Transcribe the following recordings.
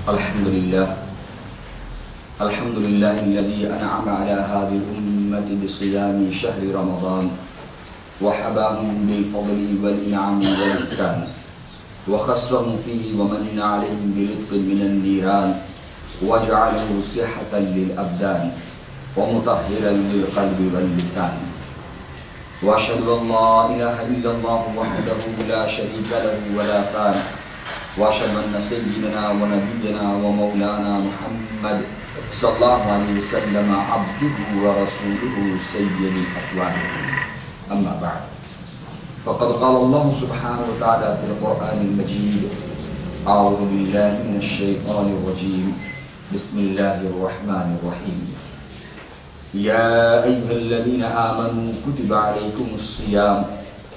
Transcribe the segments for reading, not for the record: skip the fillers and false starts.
الحمد لله الذي أنعم على هذه الأمة بصيام شهر رمضان وحباهم بالفضل والإنعام والإحسان وخصهم فيه ومن عليهم برزق من النيران وجعله صحة للأبدان ومطهرا للقلب واللسان وأشهد أن لا إله إلا الله وحده لا شريك له ولا ثاني وأشهد أن سيدنا ونبينا ومولانا محمد صلى الله عليه وسلم عبده ورسوله سيد الأكوان. أما بعد، فقد قال الله سبحانه وتعالى في القرآن المجيد: أعوذ بالله من الشيطان الرجيم، بسم الله الرحمن الرحيم. يا أيها الذين آمنوا كتب عليكم الصيام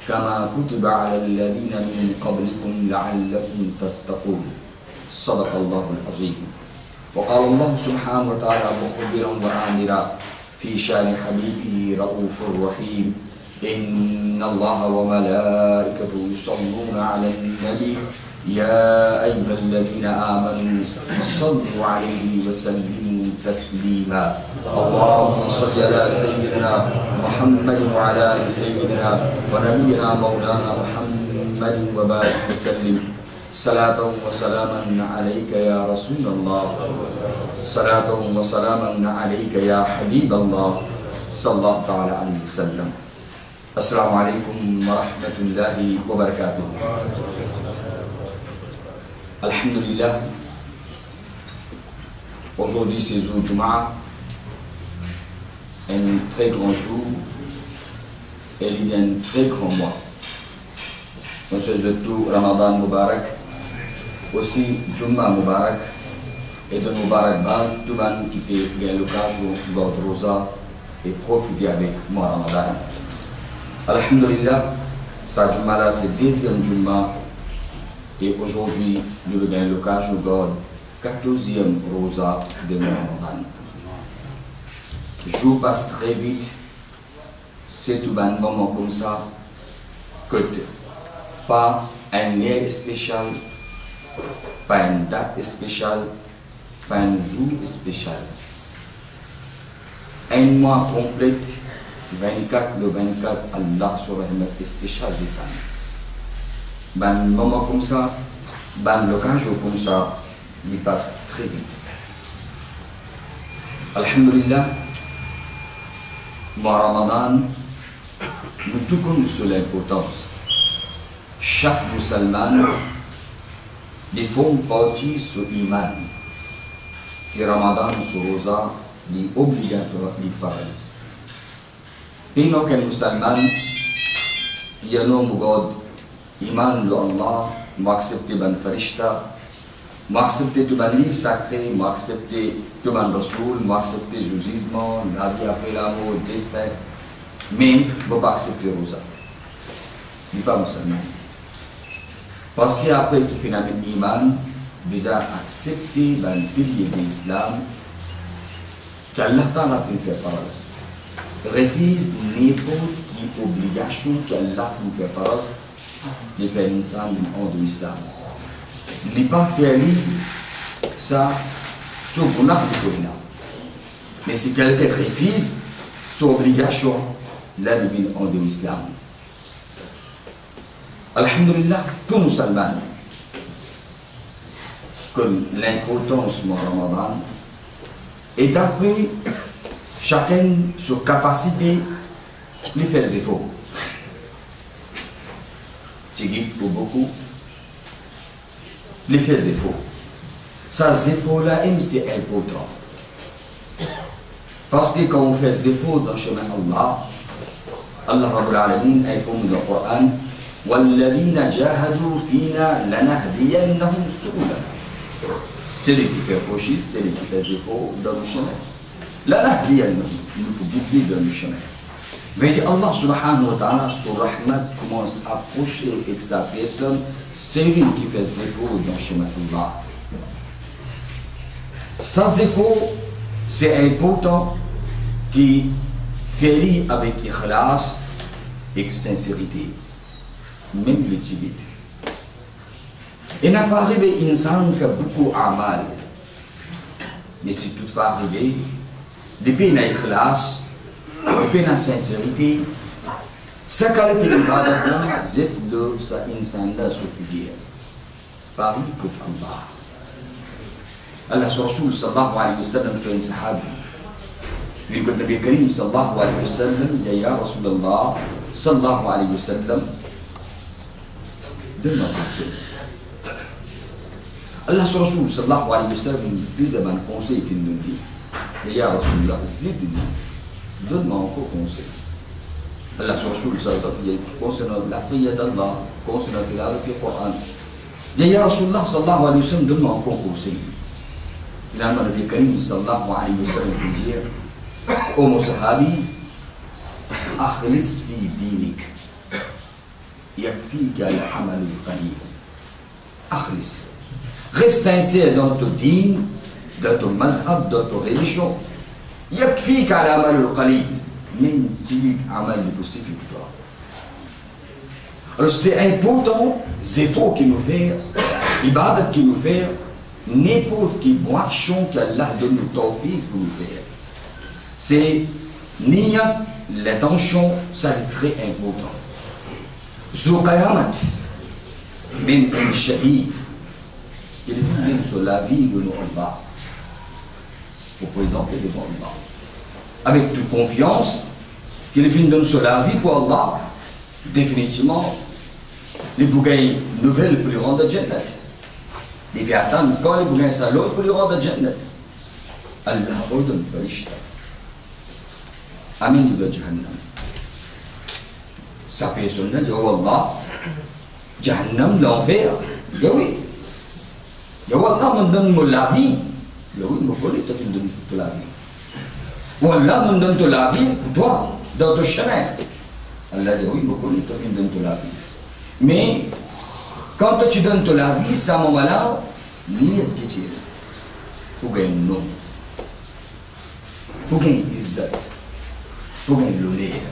كما كتب على الذين من قبلكم لعلكم تتقون. صدق الله العظيم. وقال الله سبحانه وتعالى مخبرا وآمرا في شان حبيبه رؤوف رحيم: إن الله وملائكته يصلون على النبي يا أيها الذين آمنوا صلوا عليه وسلموا تسليما. اللهم صل على سيدنا محمد وعلى آل سيدنا ونبينا مولانا محمد وبارك وسلم. صلاة وسلاما عليك يا رسول الله، صلاة وسلاما عليك يا حبيب الله صلى الله تعالى عليه وسلم. Assalamu alaikum wa rahmatullahi wa barakatuh. Alhamdulillah, aujourd'hui c'est Zul Jum'a, un très grand jour et il y a un très grand mois. On se souhaite tout Ramadan Mubarak, aussi Jum'a Mubarak et de Mubarak Baz, tout le monde qui peut gagner l'occasion de God Rosa et profiter avec moi Ramadan. Alhamdulillah, sa Jum'a là c'est deuxième Jum'a et aujourd'hui nous avons l'occasion de 14e Rosa de Ramadan. Le jour passe très vite, c'est tout un moment comme ça que pas un heure spécial, pas une date spéciale, pas un jour spécial. Un mois complet, 24 le 24, Allah sur rahmat spécial de ça. Un moment comme ça, l'occasion comme ça, il passe très vite. Alhamdulillah, mois Ramadan, nous tout connaissons l'importance. Chaque musulman, il faut partie sur l'iman. Et Ramadan sur Rosa, il est obligatoire, il est farz. Et donc, un musulman, il y a un homme iman de Allah, m'accepter ban farishta, m'accepter tout ban livre sacré, m'accepter tout ban rasoul, m'accepter le jugement, la vie après la mort, le destin, mais je ne peux pas accepter Rosa. Il n'est pas musulman. Parce qu'après qu'il fait un iman, il a accepté le pilier de l'islam qu'Allah Ta'ala fait faire farz. Refuse n'importe qui obligation qu'Allah fait faire farz de faire l'insan en de l'islam. Il n'est pas fait ça sur le de Corina. Mais si quelqu'un refuse son obligation, là devient en de l'islam. Alhamdulillah, tout musulman, comme l'importance du Ramadan, et d'après chacun sa capacité de faire des efforts. Tu guides pour beaucoup, de faire des efforts. Ces efforts-là, c'est important. Parce que quand on fait des efforts dans le chemin d'Allah, Allah Rabbul Alamin a informé dans le Coran: وَالَّذِينَ جَاهَدُوا فِينَا لَنَهْدِيَنَّهُمْ سُبُلَنَا. C'est lui qui fait prochis, c'est lui qui fait des efforts dans le chemin. لَنَهْدِيَنَّهُمْ, nous pouvons guider dans le chemin. Mais Allah subhanahu wa ta'ala, sur Rahmat, commence à approcher avec sa personne, c'est lui qui fait des efforts dans le chemin d'Allah. Sans effort, c'est important qu'il fait avec ikhlas et sincérité. Même le Tibet. Et n'a pas arrivé, insan fait beaucoup amal. Mais si tout va arriver, depuis la ikhlas, depuis la sincérité, sa qualité d'ibadat, c'est le sa insan là suffit. Paris que Allah. Allah Rasul sallallahu alayhi wa sallam sur un sahabi. Il dit que Nabi Karim sallallahu alayhi wa sallam dit ya Rasulallah sallallahu alayhi wa sallam donne-moi conseil. Allah Rasul sallallahu alayhi wa sallam plus un conseil qu'il nous dit. Et ya Rasulallah zidni, donne-moi encore conseil. Allah Rasul sallallahu alayhi wa sallam concernant la prière d'Allah, concernant la lecture du Coran. Et ya Rasulallah sallallahu alayhi wa sallam donne-moi encore conseil. Finalement, Nabi Karim sallallahu alayhi wa sallam dit dire ô mon sahabi, akhlis fi dinik, yakfika al-amal al-qalil. Akhlis. Reste sincère dans ton din, dans ton mazhab, dans ton religion. Yakfika al-amal al-qalil. Même tu amal le possible pour toi. Alors c'est important, les efforts qu'il nous fait, l'ibadat qu'il nous fait, n'importe quelle action qu'Allah donne le tawfiq pour nous faire. C'est niyat, l'intention, ça est très important. Zuqayamat, même un shahid, il est sur la vie de nos Allah, pour présenter devant Allah. Avec toute confiance, qu'il est sur la vie pour Allah, définitivement, les bougailles nouvelles pour les rendre Jannat. Et puis attendre quand les bougailles salons pour les rendre Jannat. Allah ordonne farishta. Amin de Jahannam. Sa personne dit oh Allah, Jahannam, l'enfer. Il dit oui. Il dit oh Allah, me donne la vie. Il dit oui, me connais, tu me donnes toute la vie. Oh Allah, me donne la vie pour toi, dans ton chemin. Allah dit oui, me connais, tu me donnes toute la vie. Mais quand tu donnes toute la vie, ça moment-là, il y a qui tire. Pour gagner un nom. Pour gagner izzat. Pour gagner l'honneur.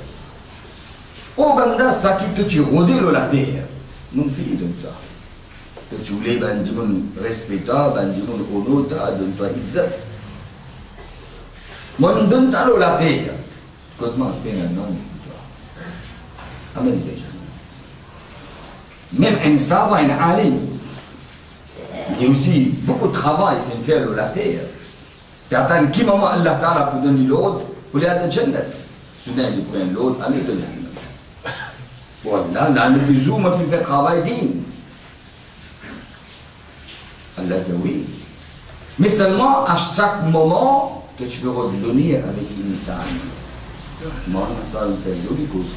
Au Ganda, ça qui te tire rôder la terre. Nous finissons de ça. Tu voulais, ben, dis-moi, respecter, ben, dis-moi, honneur, donne-toi izzat. Moi, je donne la terre. Comment faire un nom pour toi? Amen. Même un savant, un alim, il y a aussi beaucoup de travail pour faire la terre. Et attends, qui maman Allah Ta'ala pour donner l'autre, pour aller à la Jannat. Soudain, il prend l'autre, aller de Jannat. Voilà, dans le bisou, moi, je fais travail digne. Allah dit oui. Mais seulement à chaque moment que tu peux redonner avec l'insan. Moi, ça me fait joli cause.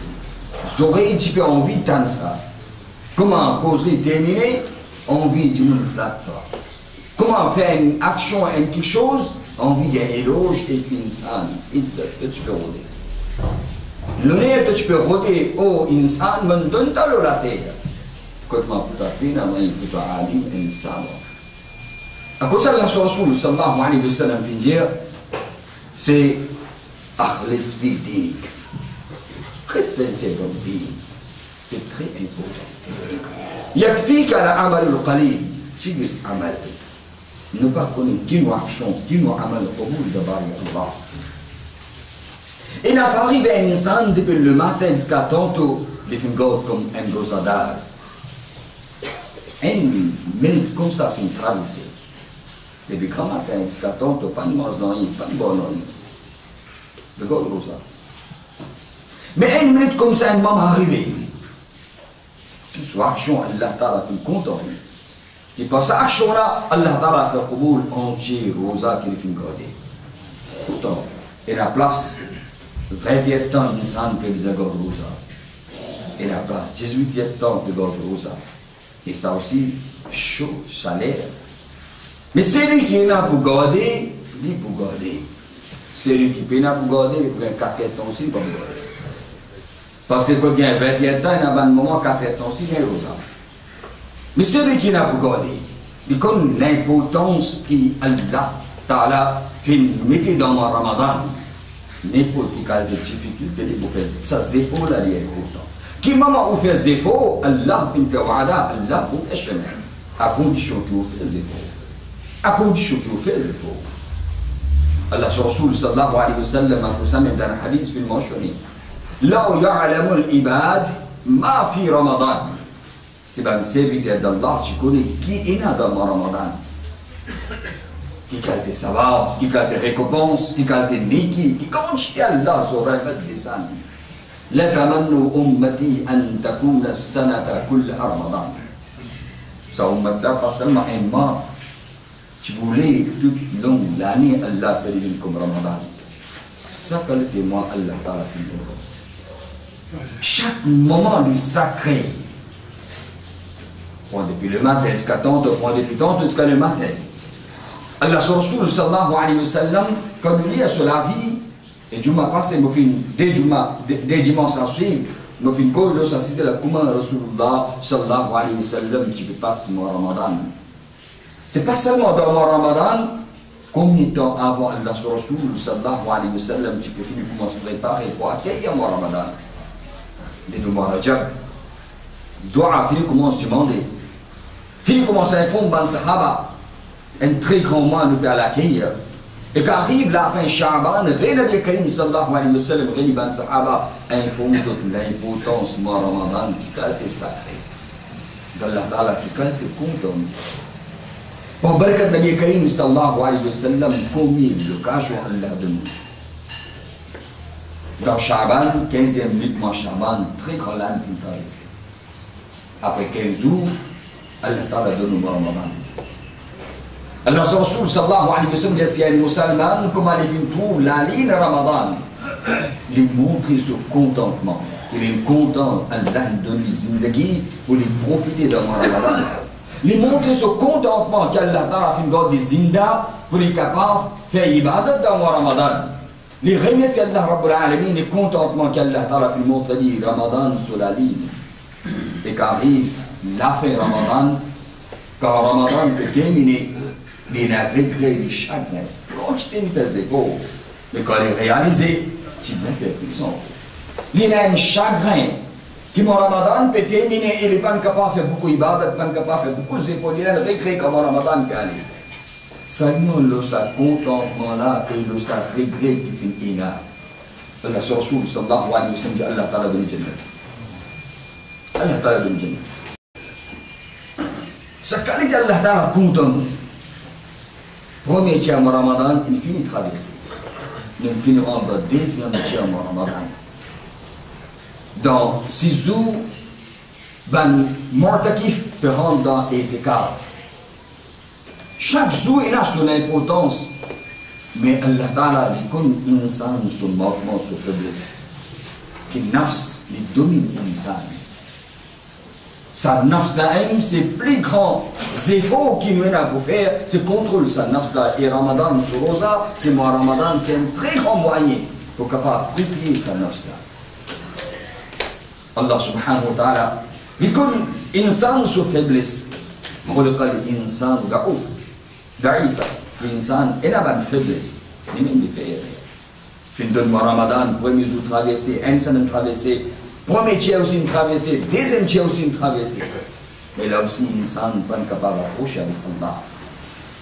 J'aurais un petit peu envie de ça. Comment causerie terminée, envie de nous flatter. Comment faire une action, quelque chose, envie d'un éloge et d'insan. Tu peux rôder. L'honneur que tu peux rôder au insan, me donne ta la terre. Comment pour ta peine, pour ta alim, insan. À cause de la Rasul sallallahu alayhi wa sallam, c'est akhlis fi dinik. Très sincère dans le din. C'est très important. Yakfika al-amal al-qalil. Tu veux amal. Ne pas connaître qui nous action, qui nous amal au bout de Allah. Il n'a pas arrivé à un insan depuis le matin jusqu'à tantôt, les films comme un rosadar. Une minute comme ça, fin traversée. Depuis grand matin jusqu'à tantôt, pas de mange dans l'île, pas de bon dans l'île. Le gars rosa. Mais une minute comme ça, un moment arrivé. Soit action, Allah Ta'ala fait content. Et par cette action-là, Allah Ta'ala fait le boule entier, rosa qui est fin gardé. Pourtant, et la place, 21 ans, il semble que les gardes rosa. Et la place, 18 ans, les gardes rosa. Et ça aussi, chaud, chaleur. Mais celui qui est là pour garder, lui pour garder. Celui qui est là pour garder, il peut 4 ans aussi pour garder. Parce que quand il y a 21 ans, il y a un moment 4 ans aussi, il y a rosa. Mais celui qui est là pour garder, il connaît l'importance qu'Allah Ta'ala fait mettre dans le Ramadan. N'importe quelle difficulté, il faut faire ça, c'est efforts là, il est important. Qui moment où fait des efforts, Allah fait wa'ada, Allah pour le chemin. à condition que vous faites efforts. À condition que vous faites efforts. Allah sur Rasul sallallahu alayhi wa sallam a même dans un hadith film mentionné. Là où ya'lamu al-ibad ma fi Ramadan. C'est un serviteur d'Allah qui connaît qui est dans Ramadan. Qui a des savants, qui a des récompenses, qui a des niki, qui continue Allah sur la descendre. La tamannu ummati an takuna as-sanata kull Ramadan. Ça ummata pas seulement un mois. Tu voulais toute longue l'année Allah fait comme Ramadan. Ça qualité moi Allah Ta'ala fait. Chaque moment est sacré. Point depuis le matin jusqu'à tantôt, point depuis tantôt jusqu'à le matin. Allah sur Rasul sallallahu alayhi wa sallam, quand nous lisons sur la vie, et Dieu m'a passé, des dimanches à suivre, je me fais une cause, ça c'était la comment Rasulullah sallallahu alayhi wa sallam, tu peux passer mon Ramadan. C'est pas seulement dans mon Ramadan, combien de temps avant Allah sur Rasul sallallahu alayhi wa sallam, tu peux finir comment se préparer pour accueillir mon Ramadan. Dès le mois Rajab, doit finir comment se demander. Finir comment ça informe ban sahaba. Un très grand mois nous peut l'accueillir. Et qu'arrive la fin Sha'ban, Nabi Karim sallallahu alayhi wa sallam, ban sahaba, informe sur l'importance du mois Ramadan qui est sacré. D'Allah Ta'ala qui est content. Pour barakat Nabi Karim sallallahu alayhi wa sallam, combien de l'occasion Allah donne. Dans Sha'ban, 15e minute, mois Sha'ban, très grand l'âne qui est traversé. Après 15 jours, Allah Ta'ala donne le Ramadan. Allah Rasul sallallahu alayhi wa sallam dit si un musulman, comment il trouve la ligne Ramadan, il montre ce contentement. Il est content, Allah donne les zindagi pour les profiter de Ramadan. Il montre ce contentement qu'Allah Ta'ala fait une des zinda pour les capables de faire ibadat dans Ramadan. Les remercie Allah Rabbul Alamin et contentement qu'Allah Ta'ala fait montrer Ramadan sur la ligne. Et qu'arrive la fin Ramadan, quand Ramadan peut terminer, il y a un regret du chagrin. Quand tu t'es fait efforts, mais quand il est réalisé, tu viens faire puissant. Il y a un chagrin qui mon Ramadan peut terminer et il n'est pas capable de faire beaucoup d'ibadat, pas capable de faire beaucoup d'efforts. Il y a un regret quand mon Ramadan peut aller. Seulement le contentement là et le regret qui fait ina. Allah sur Rasul sallallahu alayhi wa sallam, Allah Ta'ala donne Jannat. Allah Ta'ala donne Jannat. Sa qualité Allah Ta'ala content. Premier tiers de Ramadan, il finit de traverser. Nous finirons dans le deuxième tiers de Ramadan. Dans 6 jours, ben Mortakif peut rentrer dans l'Etikaf. Chaque jour, il a son importance. Mais Allah Ta'ala, il connaît l'insan, son manquement, son faiblesse. Que nafs, il domine l'insan. Sa nafs d'aim, c'est plus grand efforts qu'il nous a pour faire, c'est contrôle sa nafs d'aim. Et Ramadan sur Rosa, c'est moi Ramadan, c'est un très grand moyen pour capable préparer sa nafs d'aim. Allah subhanahu wa ta'ala, il connaît l'insan sur faiblesse. Pour le cas de l'insan daïf, l'insan, il a une faiblesse. Il même fait rien. Fin de mois Ramadan, premier jour traversé, un semaine traversé. Premier tiers aussi une traversée, deuxième tiers aussi une traversée. Mais là aussi, l'insan n'est pas capable d'approcher avec Allah.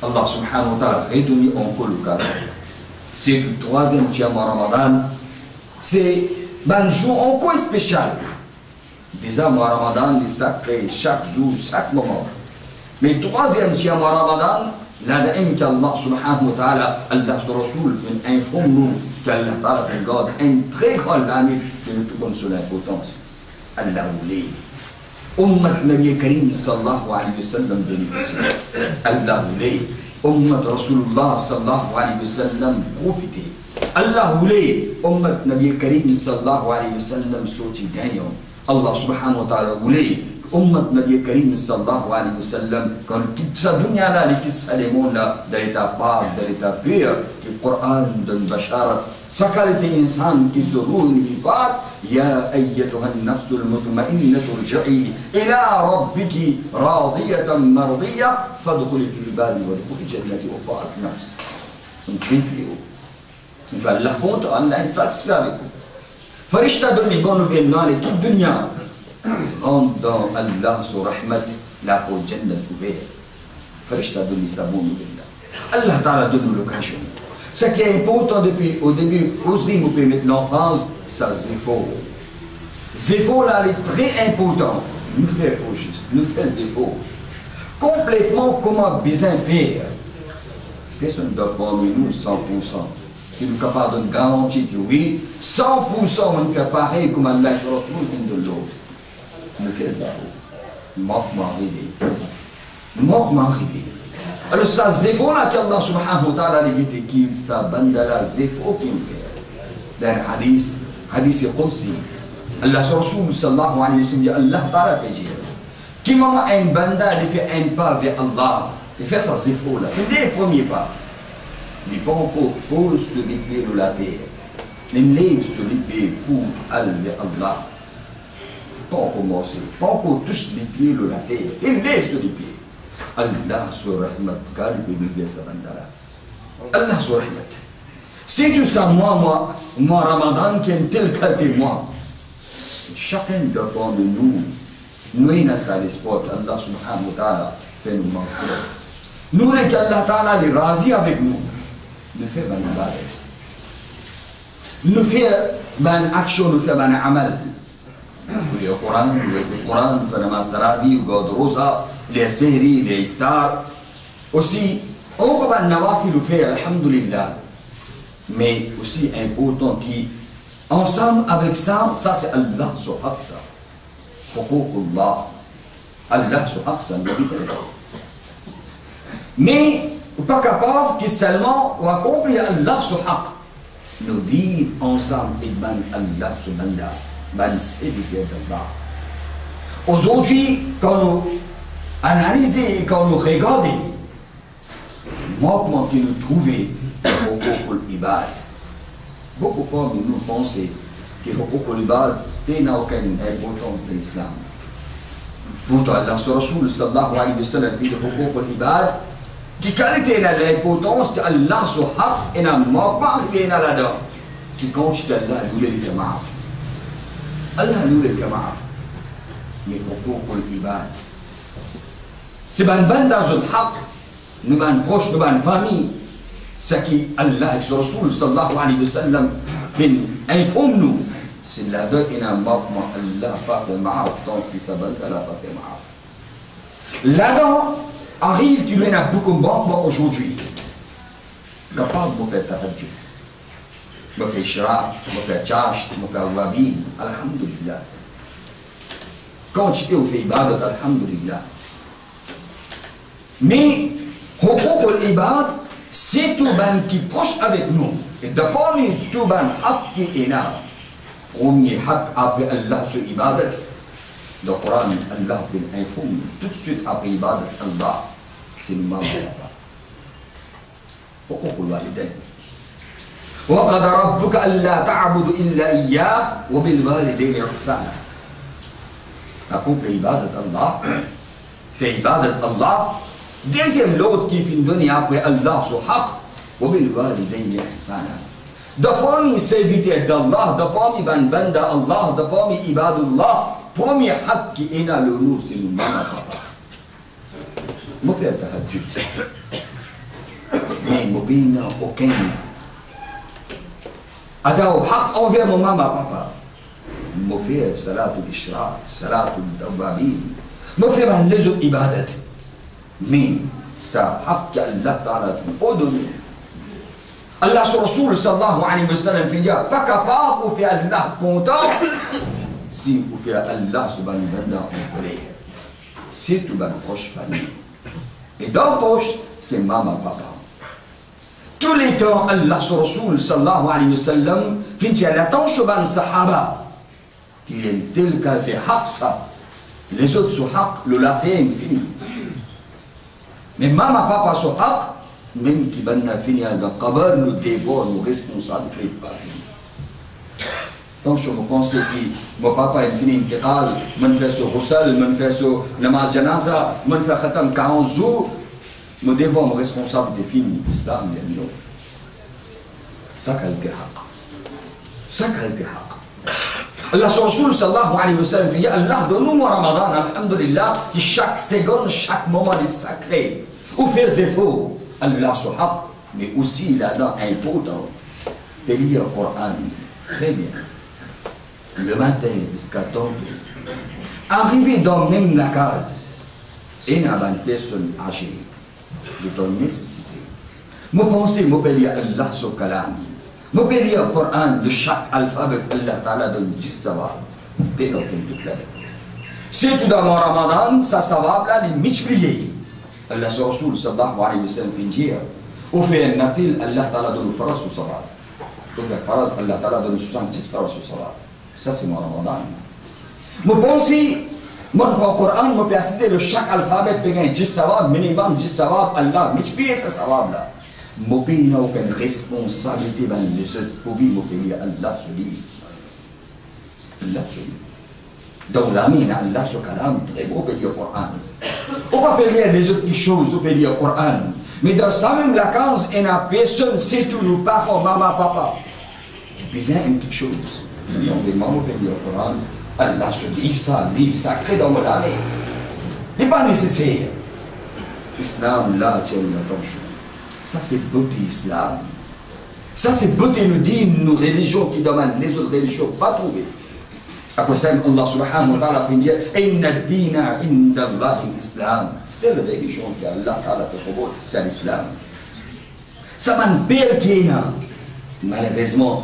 Allah subhanahu wa ta'ala redonne encore le cas. C'est que le troisième tiers de Ramadan, c'est un jour encore spécial. Déjà, le Ramadan est sacré chaque jour, chaque moment. Mais le troisième tiers de Ramadan, là, Allah subhanahu wa ta'ala, Allah sur Rasul, informe-nous qu'Allah Ta'ala fait un très grand ami de notre bonne sur l'importance. Allah voulait. Ummat Nabi Karim sallallahu alayhi wa sallam bénéficier. Allah voulait. Ummat Rasulullah sallallahu alayhi wa sallam profiter. Allah voulait. Ummat Nabi Karim sallallahu alayhi wa sallam sortir gagnant. Allah subhanahu wa ta'ala voulait. Ummat Nabi Karim sallallahu alayhi wa sallam, quand quitte sa dunya là, il quitte sa monde là, dans l'état pur, dans l'état pur, le Coran donne Bashara, sa qualité insan qui se roule, qui part, Ya ayyatuha an-nafsul mutma'innatu irji'i ila rabbiki radiyatan mardiyya fadkhuli fil ibadi wa dkhuli jannati wa ta'at nafs. On confie. Il va Allah compte, Allah est satisfait avec vous. Farishta donne les bonnes nouvelles dans l'équipe dunya. Rentre dans Allah sur rahmat la porte Jannat ouverte. Farishta donne sa bonne nouvelle. Allah Ta'ala donne l'occasion. Ce qui est important depuis au début, aujourd'hui, nous pouvons mettre l'enfance, ça zéphore. Zéphore là, il est très important. Nous faisons au juste, nous faisons zéphore. Complètement comment bien faire. Personne ne doit prendre nous 100%. Qui nous capable de garantir que oui, 100% on fait pareil comme Allah sur le de l'autre. Nous faisons zéphore. Manquement arrivé. Manquement arrivé. Alors ça zéphore là qu'Allah subhanahu wa ta'ala lui dit qu'il sa bandala zéphore qu'il fait. Dans le hadith qudsi, Allah sur Rasul sallallahu alayhi wa sallam dit Allah ta'ala peut dire qui maman un banda lui fait un pas vers Allah, il fait ça zéphore là. C'est le premier pas. Il pas encore pose sur les pieds de la terre. Il lève sur les pieds pour aller vers Allah. Pas encore commencer, pas encore tous les pieds de la terre. Il lève sur les pieds. Allah sur rahmat kalb bi sabandala. Allah sur rahmat. C'est tout ça moi Ramadan qui est tel qualité moi. Chacun dépend de nous. Nous n'avons pas l'espoir Allah subhanahu wa ta'ala fait nous manquer. Nous les qu'Allah ta'ala est razi avec nous. Nous faisons une ibadat. Nous faisons une action, nous faisons un amal. Le Coran, nous faisons namaz tarawih, nous faisons rosa, les séries, les iftar. Aussi, on peut faire nawafil, nous faisons, alhamdulillah. Mais aussi important qui, ensemble avec ça, ça c'est Allah sur Aqsa. Huququllah. Allah sur Aqsa, mais pas capable que seulement ou accomplir Allah sur Haq. Nous vivons ensemble et ban Allah sur Banda, ban serviteur d'Allah. Aujourd'hui, quand nous analysons et quand nous regardons, le manquement que nous trouvons pour l'ibad, beaucoup parmi nous pensent que pour l'ibad n'a aucune importance pour l'islam. Pourtant, Allah sur Rasul sallallahu alayhi wa sallam dit pour l'ibad, qui qualité l'importance qu'Allah sur haq et n'a pas arrivé là-dedans. Qui compte Allah lui le fait maaf. Allah lui le fait maaf. Mais pour l'ibad. C'est ban dans un haq, nous ban proches, nous ban famille. Ce qui Allah sur Rasul sallallahu alayhi wa sallam informe nous. C'est là-dedans et n'a pas Allah pas fait maaf tant qu'il s'abat, Allah pas fait maaf. Là-dedans, arrive qu'il y en a beaucoup de banques aujourd'hui. Capable de faire tahajjud, de faire ishraq, de faire chash, de faire wabin, alhamdulillah. Quand tu fais ibadat, alhamdulillah. Mais, huquq al-ibad, c'est tout ban qui est proche avec nous. Et de parmi tout ban haq qui est là, premier haq après Allah sur ibadat. Le Coran, Allah fait informe tout de suite après ibadat Allah. C'est le maman et papa. Huquq al-walidain. وَقَدَ رَبُّكَ أَلَّا تَعْبُدُ إِلَّا إِيَّاهُ وَبِالْوَالِدَيْنِ إِحْسَانًا. Accomplir ibadat Allah, fait ibadat Allah. Deuxième l'autre qui finit donner après Allah sur haq, وَبِالْوَالِدَيْنِ إِحْسَانًا. De parmi serviteurs d'Allah, de parmi banda Allah, de parmi ibadullah, premier haq qui est là le nous, c'est le maman et papa. Je fais tahajjud. Mais je n'ai aucun. Adao haq envers mon maman et papa. Je fais salat al-ishraq, salat al-dawabin. Je fais les autres ibadat. Mais ça haq qu'Allah ta'ala fait au-delà. Allah sur Rasul sallallahu alayhi wa sallam fait dire pas capable de faire Allah content si vous faites Allah subhanahu wa ta'ala en colère. C'est tout dans proche famille. Et dans la poche, c'est maman, papa. Tous les temps, Allah sur Rasul sallallahu alayhi wa sallam finit à l'attention de sahaba qui est tel qualité haq ça. Les autres sur haq, le latin est fini. Mais maman, papa sur haq, même qui va finir dans le qabar, nous devons, nous responsables, ne pas finir. Donc je me pense que mon papa est fini intiqal, je fais ce roussal, je fais ce namaz janaza, je fais khatam 40 jours, nous devons nos responsabilités finir l'islam et nous. Ça quel haq. Ça quel haq. Allah Rasul sallallahu alayhi wa sallam dit Allah donne-nous Ramadan, alhamdulillah, que chaque seconde, chaque moment est sacré. Ou fait défaut, Allah subhanahu, mais aussi là-dedans important, de lire le Coran. Très bien. Le matin jusqu'à tomber. Arriver dans même la case, et n'a pas une personne âgée, de ton nécessité. Moi pensez, moi peux lire Allah sur Kalam. Moi peux lire le Coran de chaque alphabet Allah Ta'ala donne 10 savab. Bien toute la vie. C'est tout dans mon Ramadan, ça savab là, les multiplier. Allah sur Rasul sallallahu alayhi wa sallam fait dire, au fait un nafil, Allah Ta'ala donne faras ou savab. Au fait faras, Allah Ta'ala donne 70 faras ou savab. Ça c'est mon Ramadan. Moi pensez, moi dans le Coran, moi peux assister de chaque alphabet, peut gagner 10 savab, minimum 10 savab, Allah multiplier ce savab là. Mon pays n'a aucune responsabilité dans les autres pour vivre, mon pays, Allah se dit. Allah se dit. Donc l'ami, Allah se calme, très beau, on peut lire le Coran. On peut lire les autres choses, on peut lire le Coran. Mais dans ça même, la cause, il n'y a personne, c'est tout, nos parents, maman, papa. Puis il y a une petite chose. On peut lire le Coran. Allah se dit, ça, livre sacré dans mon année. Il n'est pas nécessaire. Islam, là, tient l'attention. Ça c'est beauté islam. Ça c'est beauté nous dit nos religions qui demandent les autres religions pas trouver. À cause de Allah subhanahu wa ta'ala fait dire inna ad-dina inda Allah l'islam. C'est la religion que Allah ta'ala fait pour vous, c'est l'islam. Ça m'a pire qu'il y a. Malheureusement,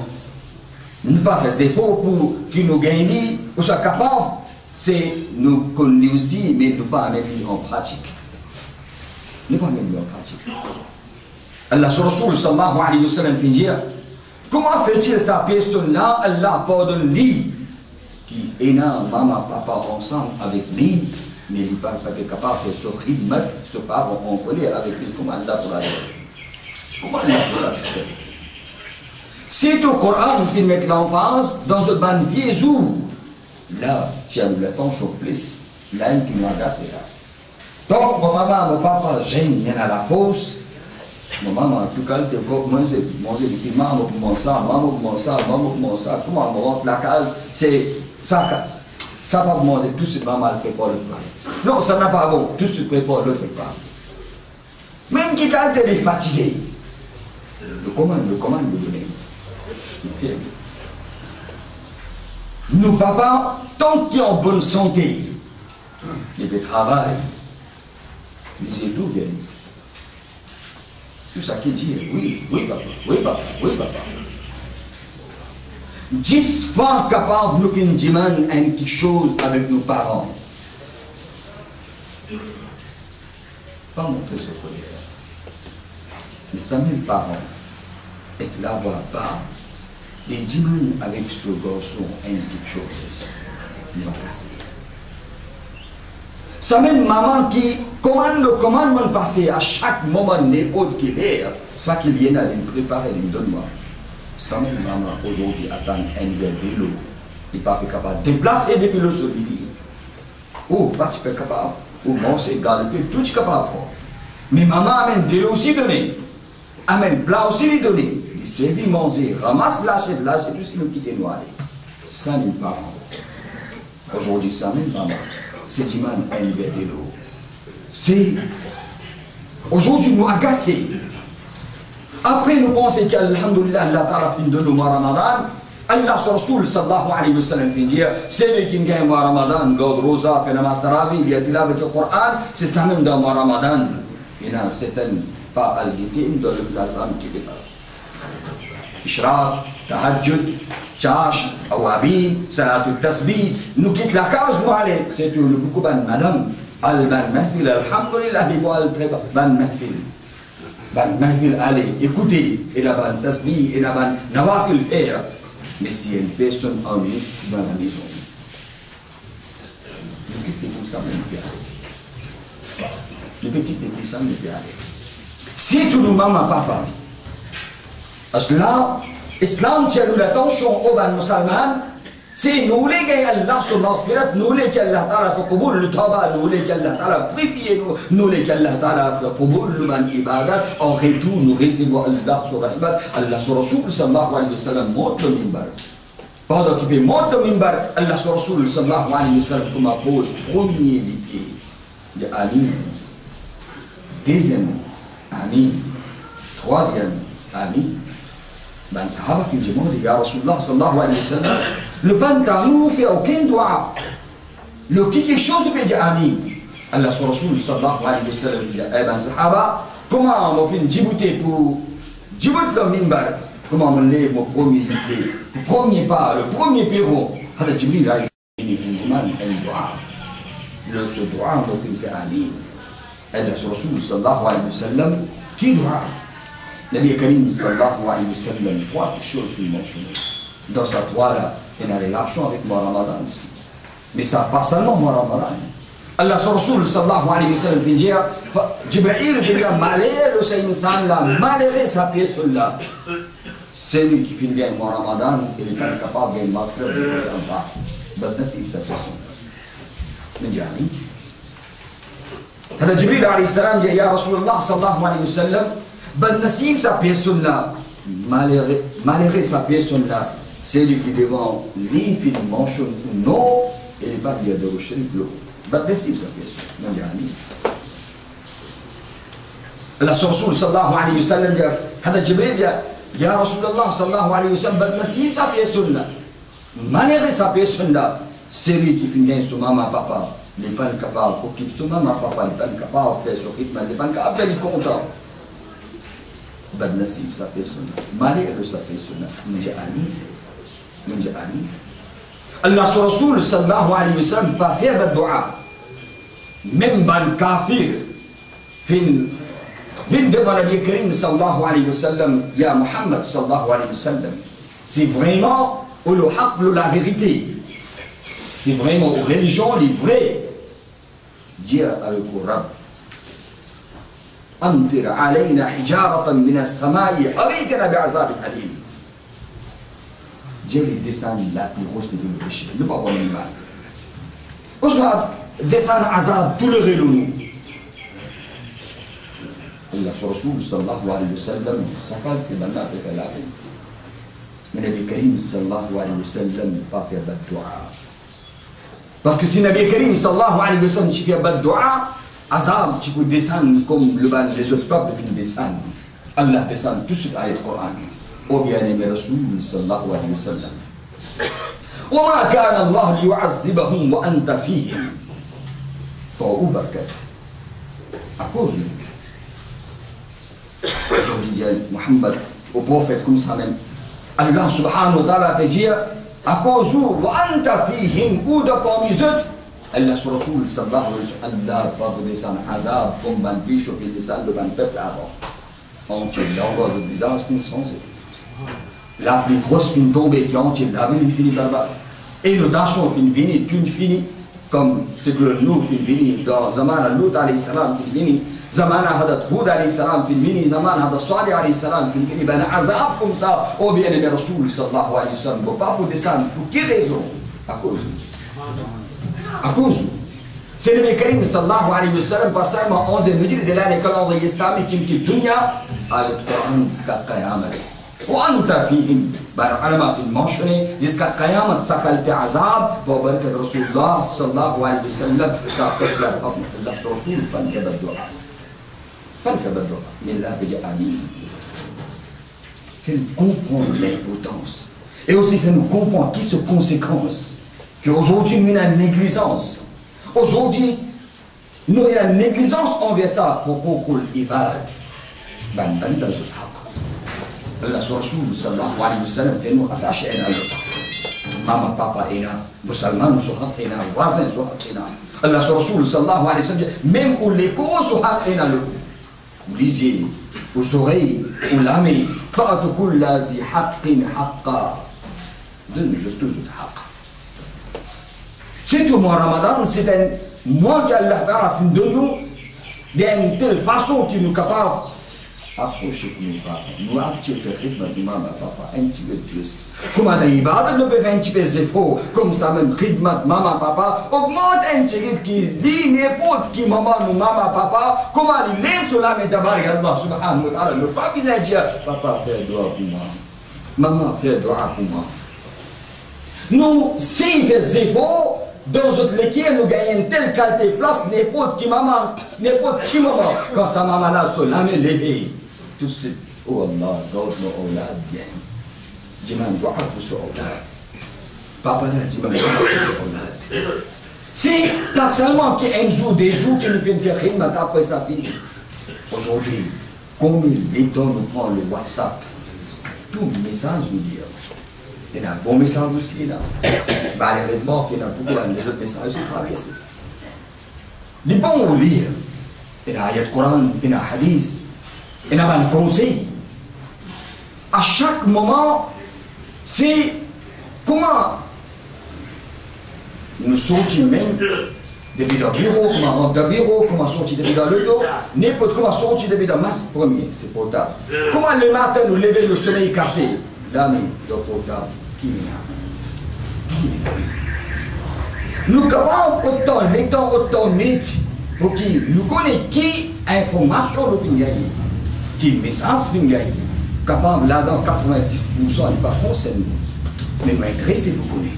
ne pas faire des efforts pour qu'ils nous gagnent, ou soit capables, c'est nous connaître aussi, mais ne pas mettre en pratique. Ne pas mettre en pratique. Allah Rasul sallallahu alayhi wa sallam fait dire comment fait-il sa personne-là, Allah pardonne lui qui est là, maman, papa ensemble avec lui, mais il n'est pas capable de faire ce khidmat, ce parent en colère avec lui, comment Allah pour la dire. Comment Allah peut satisfaire? Si tout le Coran fait mettre l'enfance dans une bonne vie, là, tu as l'attention plus, là, qui nous agace là. Donc, mon maman, mon papa, j'aime, il y en a la fausse. Maman, en tout cas, tu peux manger des petits maman, maman, ça, comment on rentre la case, c'est sa case. Ça va manger tout ce maman ne prépare le plat. Non, ça n'a pas bon, tout ce prépare le prépare. Même qui quand elle est fatiguée, le commande le donner. Nos papas, tant qu'ils sont en bonne santé, ils travaillent, ils disent d'où viennent. Tout ça qui dit, oui, papa, oui, papa, oui, papa. 10 fois capables de nous faire demander quelque chose avec nos parents. Pas montrer ce colère. Mais ça même parents, et là, va pas. Les demander avec ce garçon quelque chose, il va casser. Ça même maman qui commande le commandement passé à chaque moment n'importe qu'il est, ça qu'il vient à lui préparer, il me donne-moi. Ça même maman aujourd'hui attend un verre de l'eau. Il n'est pas capable de déplacer depuis le sol. Ou pas tu peux capable, ou manger, garder, tout est capable. Mais maman amène de l'eau aussi donné. Amène plat aussi lui donner. Il servit manger, ramasse l'assiette, tout ce qui nous quitte noir. Ça même parents. Aujourd'hui ça même maman. C'est Diman un verre de l'eau. C'est aujourd'hui nous agacés. Après nous pensons qu'Alhamdulillah, Allah Ta'ala fin de nous Ramadan, Allah Rasul sallallahu alayhi wa sallam fait dire, c'est lui qui gagne Ramadan, God Rosa, fait namaz tarawih, il y a dit avec le Coran, c'est ça même dans Ramadan. Il y a certaines pas al-Gitim dans le plasam qui dépasse. Ishraq, Tahajjud, Chash, Awabin, Salatul Tasbih, nous quitte la case, nous allons. C'est tout le beaucoup de madame, Al-Ban Mahfil, Alhamdulillah, les mots al-Préba, Ban Mahfil. Ban Mahfil, allez, écoutez, et la Ban Tasbih, et la Ban Nawafil faire. Mais si une personne en liste dans la maison, nous quittons comme ça, nous allons. Nous quittons comme ça, nous allons. Si tout nous, maman, papa, parce que là, l'islam tient l'attention aux musulmans, c'est nous les gars, Allah se maghfirat, nous les gars, Allah ta'ala fait qaboul le tabac, nous les gars, Allah ta'ala purifié, nous les gars, Allah ta'ala fait qaboul le man ibadat, en retour, nous recevons Allah sur rahmat, Allah sur Rasul sallallahu alayhi wa sallam montre le mimbar. Pendant qu'il monte le minbar, Allah sur Rasul sallallahu alayhi wa sallam comme pose premier pied de Amin, deuxième Amin, troisième Amin. Ben sahaba qui demande ya Rasulullah sallallahu alayhi wa sallam, le pantalon fait aucun doigt. Le qui quelque chose peut dire Amin. Allah sur Rasul sallallahu alayhi wa sallam dit eh ben sahaba, comment on fait une djibouté pour djibout le minbar? Comment on lève mon premier pied, le premier pas, le premier perron? Hada Jibril alayhi salam un doigt. Le ce doigt on fait Amin. Allah sur Rasul sallallahu alayhi wa sallam qui doit Nabi Karim sallallahu alayhi wa sallam trois choses qu'il mentionne. Dans sa toile, il y a une relation avec moi Ramadan aussi. Mais ça pas seulement moi Ramadan. Allah sur Rasul sallallahu alayhi wa sallam dit Jibril dit malheur ce insan là, malheur sa pièce là. C'est lui qui fait bien moi Ramadan, il est capable de m'affronter Allah. بد نسيب cette personne. من جاني. هذا جبريل عليه السلام dit يا رسول الله صلى الله عليه وسلم Ben Nassim, sa personne-là, malgré sa personne-là, c'est lui qui devant lui, il mentionne ou non, il n'est pas bien de rechercher l'eau. Ben Nassim, sa personne, non, il y a un livre. Allah Rasul sallallahu alayhi wa sallam dit, Hada Jibril dit, Ya Rasulallah sallallahu alayhi wa sallam, Ben Nassim, sa personne-là, malgré sa personne-là, c'est lui qui finit son maman, papa, il n'est pas capable, occupe son maman, papa, il n'est pas capable de faire son rythme, il n'est pas capable de faire content. Ben Nassim sa personne, malheur sa personne, من جاءني Allah sur Rasul sallallahu alayhi wa sallam pas fait de dua, même ban kafir, fin devant Nabi Karim sallallahu alayhi wa sallam, ya Muhammad sallallahu alayhi wa sallam, c'est vraiment le haq, la vérité, c'est vraiment aux religions les vraies, dire à le Coran. أمطر علينا حجارة من السماء أو ائتنا بعذاب أليم. Dieu descend la plus grosse de le péché, ne pas voir l'animal. Ou soit descend azab tout le relounou. Allah sur Rasul sallallahu alayhi wa sallam, sakal que maintenant fait la vie. Mais Nabi Karim sallallahu alayhi wa sallam pas faire de dua. Parce que si Nabi Karim sallallahu alayhi wa sallam fait de dua, Azab, tu peux descendre comme les autres peuples qui descendent. Allah descend tout de suite à le Coran. Ô bien-aimé Rasul sallallahu alayhi wa sallam. وما كان الله ليعذبهم وأنت فيهم. Pour barkat. À cause aujourd'hui, Muhammad, au prophète comme ça même, Allah subhanahu wa ta'ala peut dire à cause où وأنت فيهم ou de parmi eux. Allah sur Rasul sallallahu alayhi wa sallam, Allah va vous descendre azab comme ban biche au fil de sang de ban peuple avant. Entier, l'envoi de Byzance qui sont la plus grosse fin tombée qui entier, la vie finit là-bas. Et le dachon fin vini, une fini, comme c'est que le nous fin vini, dans Zamana Lut alayhi salam fin vini, Zamana Hadat Hud alayhi salam fin vini, Zamana Hadat Salih alayhi salam fin vini, ben azab comme ça, au bien-aimé Rasul sallallahu alayhi wa sallam, ne peut pas vous descendre. Pour quelle raison? À cause. À cause, c'est le Karim sallallahu alayhi wa sallam, pas seulement 11 mesures de l'année calendrier islamique qui est dunya, à le Coran jusqu'à Qayamat. وأنت فيهم بارك على ما في المنشني jusqu'à قيامة سكالت عذاب وبركة رسول الله صلى الله عليه وسلم ساقط له الله رسول فان كذا الدعاء فان كذا الدعاء من الله بجاء آمين. Fait comprendre l'importance et aussi fait nous comprendre qui sont conséquences qu'aujourd'hui nous avons une négligence. Aujourd'hui nous avons une négligence envers ça pour qu'on l'ibad. Ben dans ce cas. Allah sur Rasul sallallahu alayhi wa sallam fait nous attacher à l'autre. Maman, papa, ina, musulman, sohat, ina, voisin, sohat, ina. Allah sur Rasul sallallahu alayhi wa sallam même où les causes sohat, ina, le lisier, aux oreilles, aux lames, fa'atu kulla zi haqqin haqqa. Donne-nous tous le haqq. C'est tout mon Ramadan, c'est un mois qu'Allah ta'ala fait de nous d'une telle façon qu'il nous capable. Approchez-vous, papa. Nous avons fait rythme de maman, papa, un petit peu plus. Comme à l'ibad, nous pouvons faire un petit peu d'effort. Comme ça, même rythme de maman, papa. Augmente un petit peu qui dit n'importe qui, maman, nous, maman, papa. Comment il lève sur la main d'abord, Allah subhanahu wa ta'ala. Ne pas besoin de dire, papa, fais doigt pour moi. Maman, fais doigt pour moi. Nous, s'il fait des efforts, dans notre lesquels nous gagnons telle qualité de place, n'importe qui maman, quand sa maman là se lame levé, tout de suite, oh Allah, garde nos aulad bien. Dis-moi, doit pour ce aulad. Papa là, dis-moi, doit pour ce aulad. Si, pas seulement qu'il y a un jour, des jours qui nous fait faire rire, mais après ça finit. Aujourd'hui, combien de temps nous prend le WhatsApp? Tout le message nous dit. Il y a un bon message aussi là. Malheureusement, il y a beaucoup de autres messages aussi traversés. Les bons lire. Il y a le Coran, il y a le hadith, il y a un conseil. À chaque moment, c'est comment nous sortir même depuis le bureau, comment rentrer dans le bureau, comment sortir depuis dans le dos, n'importe comment sortir depuis dans le masque. Premier, c'est portable. Comment le matin nous lever le sommeil cassé? L'ami de portable, qui est là? Nous capables autant, l'étant autant minutes pour qui nous connaissons qui information nous finit, qui message finit, capable là dans 90% n'est pas concerné, mais nous intéressés pour connaître.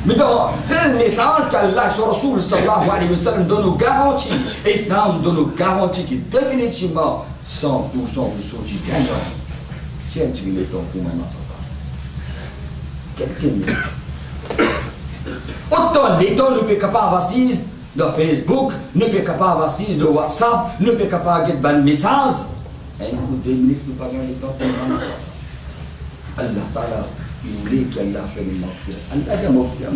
Mais dans tel message qu'Allah sur Rasoul sallallahu alayhi wa sallam donne nos garanties, l'Islam donne nos garanties qui définitivement 100% de sortir gagnant. Tiens, tu le temps pour moi, quelques minutes. Autant les temps, nous sommes capables d'assister dans Facebook, nous sommes capables d'assister dans WhatsApp, nous sommes capables de faire des messages. Et nous, 2 minutes, nous ne pouvons pas gagner le temps pour moi. Allah Ta'ala, il voulait qu'Allah fasse le maghfir. Allah a dit maghfir.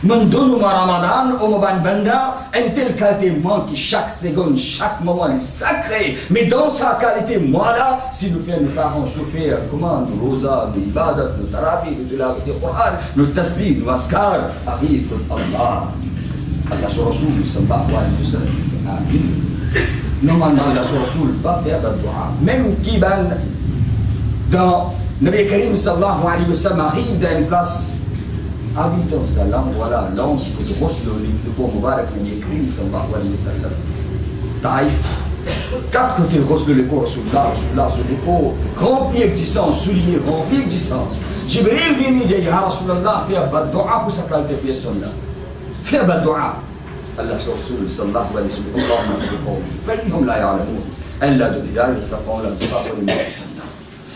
Nous donnons Ramadan au Banda, une telle qualité manque chaque seconde, chaque moment est sacré. Mais dans sa qualité, moi là, si nous faisons nos parents souffrir, comment nos rosas, nos ibadat, nos tarabi, nos tilavat du Coran, nos tasbih, nos askar, arrive Allah. Allah sur Rasoul, sallallahu alayhi wa sallam. Normalement, Allah sur Rasoul, pas faire de dua. Même qui ban dans Nabi Karim sallallahu alayhi wa sallam arrive dans une place. Habitant salam, voilà, lance que le roche de Pont Moubarak qui écrit, sallallahu alayhi wa sallam. Taïf, 4 côtés roche de l'écho, Rasulullah, sur l'écho, rempli avec du sang, soulier, rempli avec du sang. Jibril vient dire, ya Rasulullah, fais un dua pour sa qualité de personne là. Fais un dua. Allah sur Rasul, sallallahu alayhi wa sallam, Allahumma biqawmi, fa'inhum la ya'lamoun. Allah de bidaya, il s'appelle la zfa pour les sallam.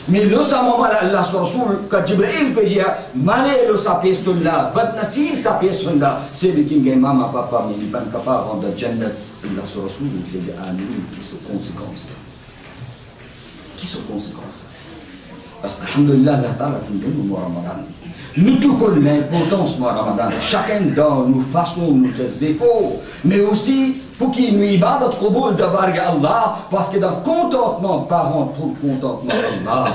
Mais le moment là, Allah sur Rasoul, quand Jibril peut dire, mané le sa personne là, bat nasib sa personne là, c'est le qui gagne maman, papa, mais il n'est pas capable de rendre Jannat. Allah sur Rasoul, il dit, amin, qui sont conséquences. Qui sont conséquences? Parce que, alhamdulillah, Allah Ta'ala fait le Ramadan. Nous tout connaissons l'importance du Ramadan. Chacun dans nos façons, nous fait efforts, mais aussi pour qu'il nous ibadat qaboul de Allah, parce que dans contentement, parents trouvent contentement Allah.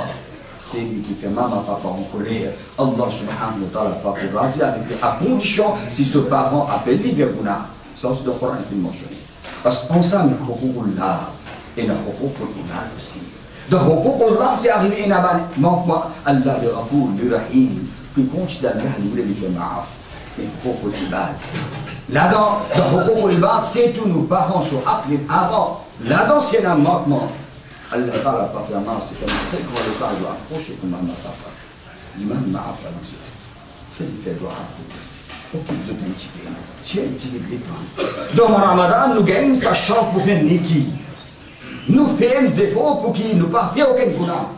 C'est lui qui fait maman, papa en colère. Allah subhanahu wa ta'ala pas pour raser avec lui, à condition si ce parent appelle l'hiver guna. Ça c'est dans le Coran qui est mentionné. Parce qu'on sait que Allah et le Allah aussi. Donc Allah c'est arrivé à un manquement. Allah le Ghafour, le Rahim, qui compte d'Allah, il voulait lui faire maaf. Et pour l'ibad. Là-dedans, dans l'ibad, c'est tous nos parents sont appelés avant. Là-dedans, c'est un manquement. Allah Ta'ala pas fait maaf, c'est un très grand étage à approcher comme maman papa. L'imam maaf à l'ensuite. Fais-lui faire droit. Ok, vous êtes un petit peu. Tiens, un petit peu détente. Dans le Ramadan, nous gagnons sa chance pour faire Neki. Nous faisons des efforts pour qu'il ne pas faire aucun gounas.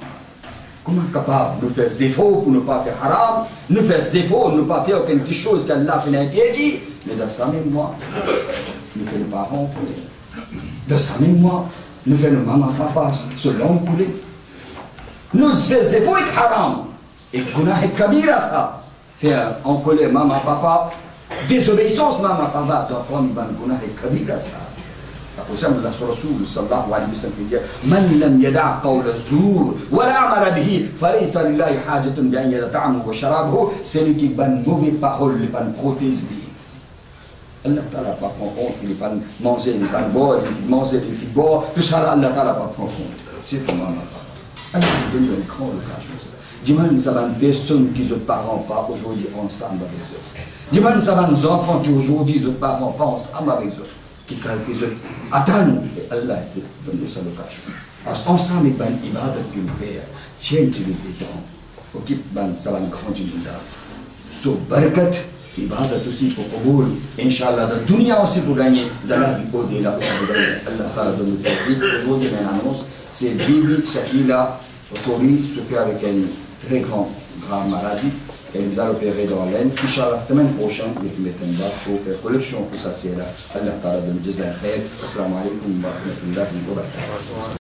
Comment capable de faire des efforts pour ne pas faire haram, nous faire des efforts pour ne pas faire quelque chose qu'Allah fait interdit, mais dans sa même mois, nous faisons nos parents couler. Dans sa même mois, nous faisons nos maman, papa, se l'homme couler. Nous faisons des efforts avec haram. Et gounas est kabira ça. Faire en colère maman, papa, désobéissance maman, papa, doit prendre gounas est kabira ça. Pour ça, Allah Rasoul sallallahu alayhi wa sallam dit Man lam yada' qawl az-zur wa la 'amala bihi falaysa lillahi hajatun bi an yada' ta'amuhu wa sharabahu. C'est lui qui ban mauvaise parole, il ban protège. Allah Ta'ala pas prend compte, il ban manger, il ban boire, il manger, il boire, tout ça là Allah Ta'ala pas prend compte. C'est tout maman papa. Allah nous donne une grande occasion. Dis-moi, ça va une personne qui ne parents pas aujourd'hui ensemble avec eux. Dis-moi, ça va nos enfants qui aujourd'hui ne parents pas ensemble avec eux. Qui attendent que Allah donne sa location. Parce qu'ensemble, il y a une ibadat qui nous fait, tiens, tu le détends, occupe, ça va nous continuer là. So barakat, ibadat aussi pour Qaboul. Inch'Allah, dans la dunya aussi pour gagner, dans la vie au-delà. Allah Ta'ala donne le tawfiq. Aujourd'hui, une annonce, c'est Bibi Shakila Khoury se fait avec une très grave maladie. Elle nous a opéré dans l'aine. Inch'Allah, la semaine prochaine, il va mettre pour faire collection pour ça, c'est là. Allah Ta'ala donne le jazaa khair. Assalamu alaikum wa rahmatullahi wa barakatuh.